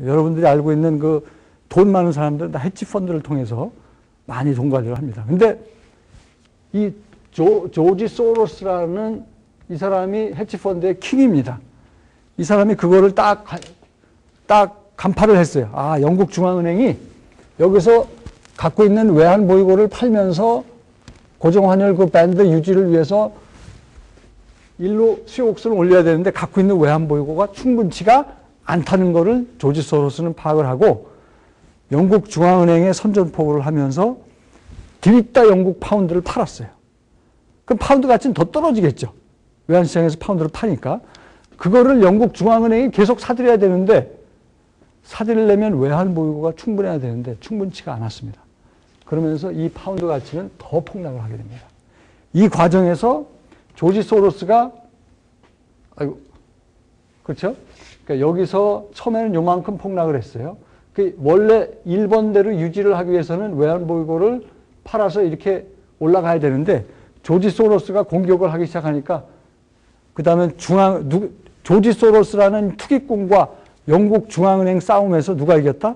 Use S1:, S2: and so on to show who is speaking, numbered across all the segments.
S1: 여러분들이 알고 있는 그 돈 많은 사람들은 다 헤지펀드를 통해서 많이 돈 관리를 합니다. 근데 이 조지 소로스라는 이 사람이 헤지펀드의 킹입니다. 이 사람이 그거를 딱 간파를 했어요. 아, 영국 중앙은행이 여기서 갖고 있는 외환 보유고를 팔면서 고정환율 그 밴드 유지를 위해서 일로 수요옥수를 올려야 되는데 갖고 있는 외환 보유고가 충분치가 않다는 거를 조지 소로스는 파악을 하고 영국 중앙은행에 선전포고를 하면서 들이다 영국 파운드를 팔았어요. 그럼 파운드 가치는 더 떨어지겠죠. 외환시장에서 파운드를 파니까. 그거를 영국 중앙은행이 계속 사들여야 되는데 사들이려면 외환 보유고가 충분해야 되는데 충분치가 않았습니다. 그러면서 이 파운드 가치는 더 폭락을 하게 됩니다. 이 과정에서 조지 소로스가 그렇죠? 그러니까 여기서 처음에는 요만큼 폭락을 했어요. 원래 1번대로 유지를 하기 위해서는 외환 보유고를 팔아서 이렇게 올라가야 되는데 조지 소로스가 공격을 하기 시작하니까 그 다음에 조지 소로스라는 투기꾼과 영국 중앙은행 싸움에서 누가 이겼다?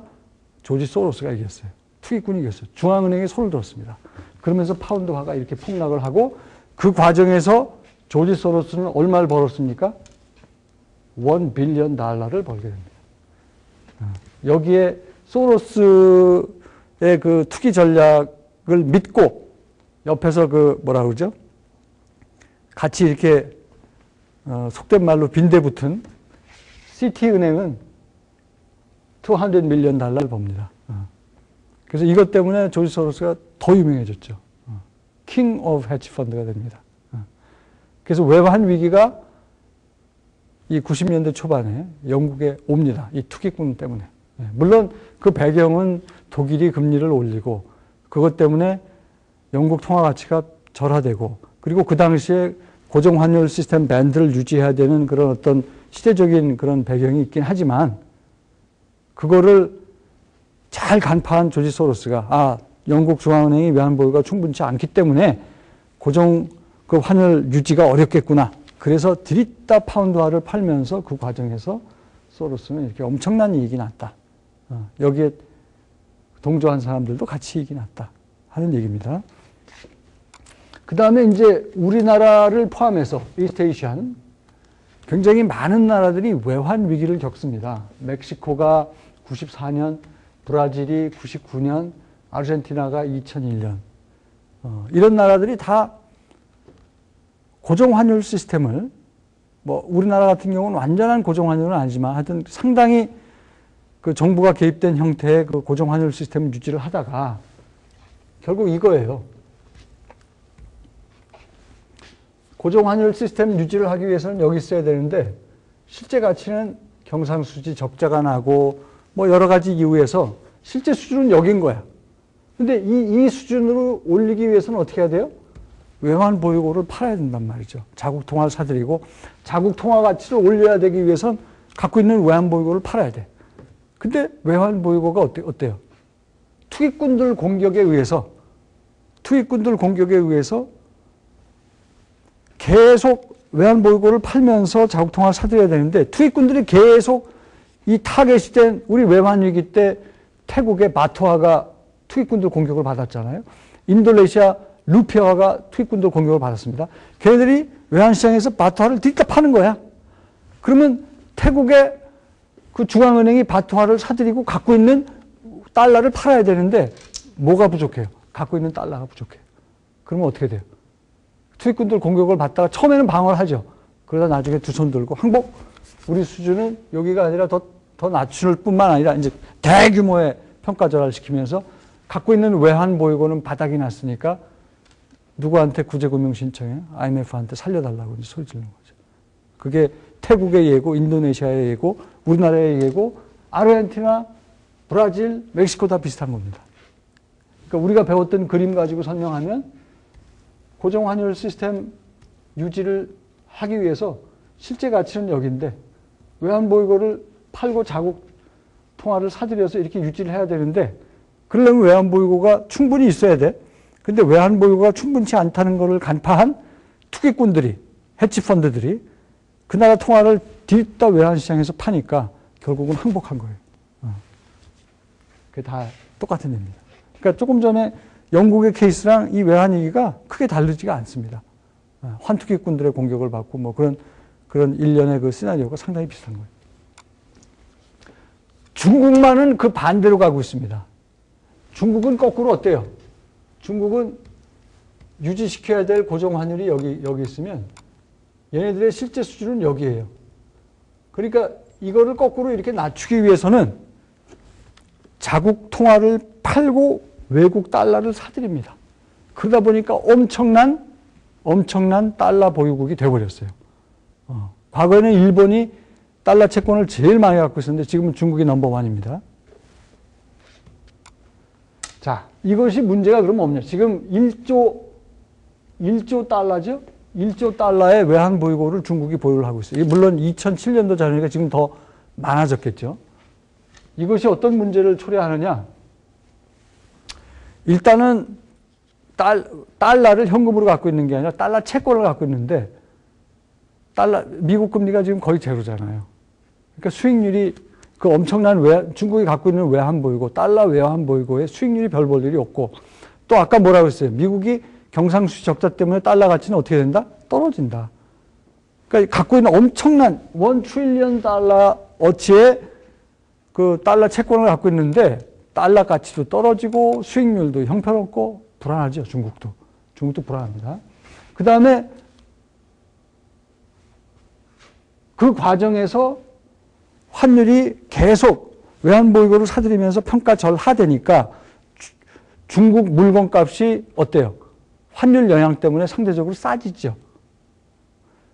S1: 조지 소로스가 이겼어요. 투기꾼이 이겼어요. 중앙은행이 손을 들었습니다. 그러면서 파운드화가 이렇게 폭락을 하고 그 과정에서 조지 소로스는 얼마를 벌었습니까? $1 빌리언 벌게 됩니다. 여기에 소로스의 그 투기 전략을 믿고 옆에서 그 뭐라 그러죠? 같이 이렇게 속된 말로 빈대 붙은 시티은행은 $200 밀리언 법니다. 그래서 이것 때문에 조지 소로스가 더 유명해졌죠. 킹 오브 헤지 펀드가 됩니다. 그래서 외환 위기가 이 90년대 초반에 영국에 옵니다. 이 투기꾼 때문에. 물론 그 배경은 독일이 금리를 올리고 그것 때문에 영국 통화 가치가 절하되고 그리고 그 당시에 고정환율 시스템 밴드를 유지해야 되는 그런 어떤 시대적인 그런 배경이 있긴 하지만 그거를 잘 간파한 조지 소로스가 영국 중앙은행이 외환 보유가 충분치 않기 때문에 고정 그 환율 유지가 어렵겠구나. 그래서 들이다 파운드화를 팔면서 그 과정에서 소로스는 이렇게 엄청난 이익이 났다. 여기에 동조한 사람들도 같이 이익이 났다 하는 얘기입니다. 그 다음에 이제 우리나라를 포함해서 이스트에이시안 굉장히 많은 나라들이 외환 위기를 겪습니다. 멕시코가 94년, 브라질이 99년, 아르헨티나가 2001년. 이런 나라들이 다 고정환율 시스템을 뭐 우리나라 같은 경우는 완전한 고정환율은 아니지만 하여튼 상당히 그 정부가 개입된 형태의 그 고정환율 시스템 유지를 하다가 결국 이거예요. 고정환율 시스템 유지를 하기 위해서는 여기 있어야 되는데 실제 가치는 경상수지 적자가 나고 뭐 여러 가지 이유에서 실제 수준은 여긴 거야. 근데 이 수준으로 올리기 위해서는 어떻게 해야 돼요? 외환 보유고를 팔아야 된단 말이죠. 자국 통화를 사들이고 자국 통화 가치를 올려야 되기 위해선 갖고 있는 외환 보유고를 팔아야 돼. 근데 외환 보유고가 어때요? 투기꾼들 공격에 의해서 계속 외환 보유고를 팔면서 자국 통화를 사들여야 되는데 투기꾼들이 계속 이 타겟이 된 우리 외환 위기 때 태국의 바트화가 투기꾼들 공격을 받았잖아요. 인도네시아 루피아가 투기꾼들 공격을 받았습니다. 걔네들이 외환시장에서 바트화를 들이다 파는 거야. 그러면 태국의 그 중앙은행이 바트화를 사들이고 갖고 있는 달러를 팔아야 되는데 뭐가 부족해요? 갖고 있는 달러가 부족해요. 그러면 어떻게 돼요? 투기꾼들 공격을 받다가 처음에는 방어를 하죠. 그러다 나중에 두 손 들고 항복. 우리 수준은 여기가 아니라 더 낮출 뿐만 아니라 이제 대규모의 평가절하를 시키면서 갖고 있는 외환 보유고는 바닥이 났으니까 누구한테 구제금융 신청해? IMF한테 살려달라고 이제 소리 지르는 거죠. 그게 태국의 예고, 인도네시아의 예고, 우리나라의 예고, 아르헨티나, 브라질, 멕시코 다 비슷한 겁니다. 그러니까 우리가 배웠던 그림 가지고 설명하면 고정환율 시스템 유지를 하기 위해서 실제 가치는 여기인데 외환 보유고를 팔고 자국 통화를 사들여서 이렇게 유지를 해야 되는데 그러려면 외환 보유고가 충분히 있어야 돼. 근데 외환 보유고가 충분치 않다는 것을 간파한 투기꾼들이, 헤지펀드들이 그 나라 통화를 들이다 외환시장에서 파니까 결국은 항복한 거예요. 그게 다 똑같은 얘기입니다. 그러니까 조금 전에 영국의 케이스랑 이 외환 위기가 크게 다르지가 않습니다. 환투기꾼들의 공격을 받고 뭐 그런 일련의 그 시나리오가 상당히 비슷한 거예요. 중국만은 그 반대로 가고 있습니다. 중국은 거꾸로 어때요? 중국은 유지시켜야 될 고정환율이 여기 있으면 얘네들의 실제 수준은 여기에요. 그러니까 이거를 거꾸로 이렇게 낮추기 위해서는 자국 통화를 팔고 외국 달러를 사들입니다. 그러다 보니까 엄청난 달러 보유국이 되어버렸어요. 과거에는 일본이 달러 채권을 제일 많이 갖고 있었는데 지금은 중국이 넘버원입니다. 자, 이것이 문제가 그럼 없냐. 지금 1조 달러죠? 1조 달러의 외환 보유고를 중국이 보유를 하고 있어요. 물론 2007년도 자료니까 지금 더 많아졌겠죠. 이것이 어떤 문제를 초래하느냐. 일단은 달러를 현금으로 갖고 있는 게 아니라 달러 채권을 갖고 있는데 미국 금리가 지금 거의 제로잖아요. 그러니까 수익률이 그 엄청난 중국이 갖고 있는 외환 보유고 달러 외환 보유고의 수익률이 별 볼 일이 없고 또 아까 뭐라고 했어요? 미국이 경상수지 적자 때문에 달러 가치는 어떻게 된다? 떨어진다. 그러니까 갖고 있는 엄청난 1 트릴리언 달러 어치의 그 달러 채권을 갖고 있는데 달러 가치도 떨어지고 수익률도 형편없고 불안하죠. 중국도 불안합니다. 그 다음에 그 과정에서 환율이 계속 외환보유고를 사들이면서 평가절하되니까 중국 물건값이 어때요? 환율 영향 때문에 상대적으로 싸지죠.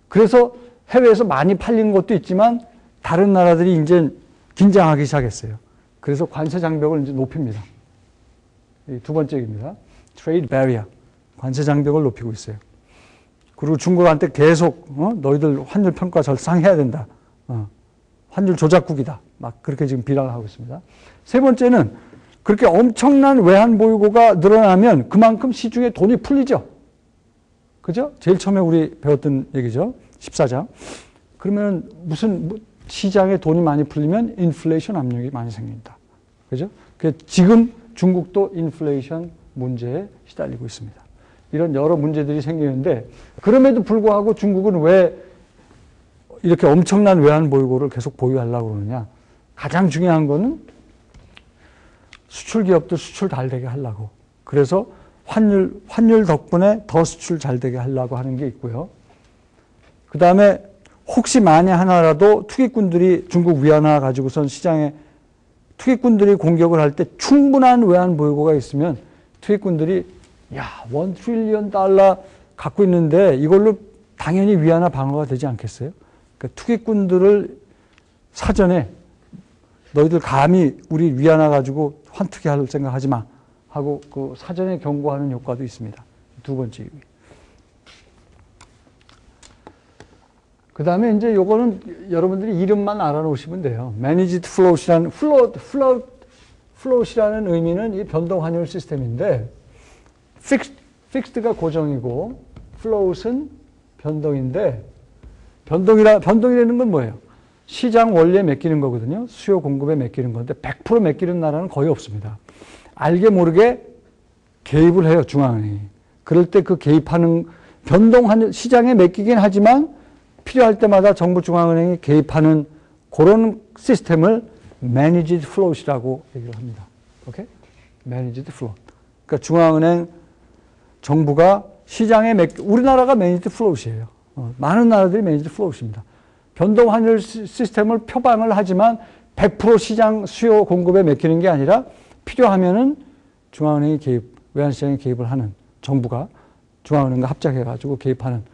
S1: 그래서 해외에서 많이 팔린 것도 있지만 다른 나라들이 이제 긴장하기 시작했어요. 그래서 관세 장벽을 이제 높입니다. 두 번째 얘기입니다. Trade barrier. 관세 장벽을 높이고 있어요. 그리고 중국한테 계속 너희들 환율 평가 절상해야 된다. 환율 조작국이다. 막 그렇게 지금 비난을 하고 있습니다. 세 번째는 그렇게 엄청난 외환 보유고가 늘어나면 그만큼 시중에 돈이 풀리죠. 그죠? 제일 처음에 우리 배웠던 얘기죠. 14장. 그러면 시장에 돈이 많이 풀리면 인플레이션 압력이 많이 생긴다. 그죠? 지금 중국도 인플레이션 문제에 시달리고 있습니다. 이런 여러 문제들이 생기는데 그럼에도 불구하고 중국은 왜 이렇게 엄청난 외환 보유고를 계속 보유하려고 그러느냐. 가장 중요한 거는 수출 기업들 수출 잘 되게 하려고. 그래서 환율 덕분에 더 수출 잘 되게 하려고 하는 게 있고요. 그 다음에 혹시 만에 하나라도 투기꾼들이 중국 위안화 가지고선 시장에 투기꾼들이 공격을 할 때 충분한 외환 보유고가 있으면 투기꾼들이 1 트릴리언 달러 갖고 있는데 이걸로 당연히 위안화 방어가 되지 않겠어요? 그러니까 투기꾼들을 사전에 너희들 감히 우리 위안화 가지고 환투기할 생각하지 마 하고 그 사전에 경고하는 효과도 있습니다. 두 번째 얘기. 그 다음에 이제 요거는 여러분들이 이름만 알아놓으시면 돼요. Managed Float이라는, float이라는 의미는 이 변동 환율 시스템인데, fixed가 고정이고, float은 변동인데, 변동이라는 건 뭐예요? 시장 원리에 맡기는 거거든요. 수요 공급에 맡기는 건데, 100% 맡기는 나라는 거의 없습니다. 알게 모르게 개입을 해요, 중앙은행이. 그럴 때 그 개입하는, 변동 환율, 시장에 맡기긴 하지만, 필요할 때마다 정부 중앙은행이 개입하는 그런 시스템을 managed float이라고 얘기를 합니다. 오케이? managed float. 그러니까 중앙은행 정부가 시장에 우리나라가 managed float이에요. 많은 나라들이 managed float입니다. 변동 환율 시스템을 표방을 하지만 100% 시장 수요 공급에 맡기는 게 아니라 필요하면은 중앙은행이 외환시장에 개입을 하는 정부가 중앙은행과 합작해가지고 개입하는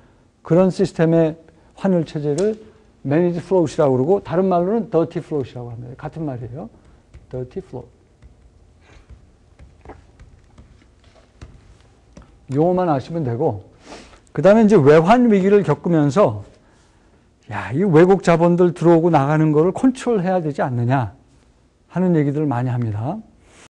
S1: 그런 시스템의 환율 체제를 managed float이라고 그러고 다른 말로는 dirty float이라고 합니다. 같은 말이에요. dirty float. 용어만 아시면 되고 그 다음에 이제 외환 위기를 겪으면서 이 외국 자본들 들어오고 나가는 거를 컨트롤해야 되지 않느냐 하는 얘기들을 많이 합니다.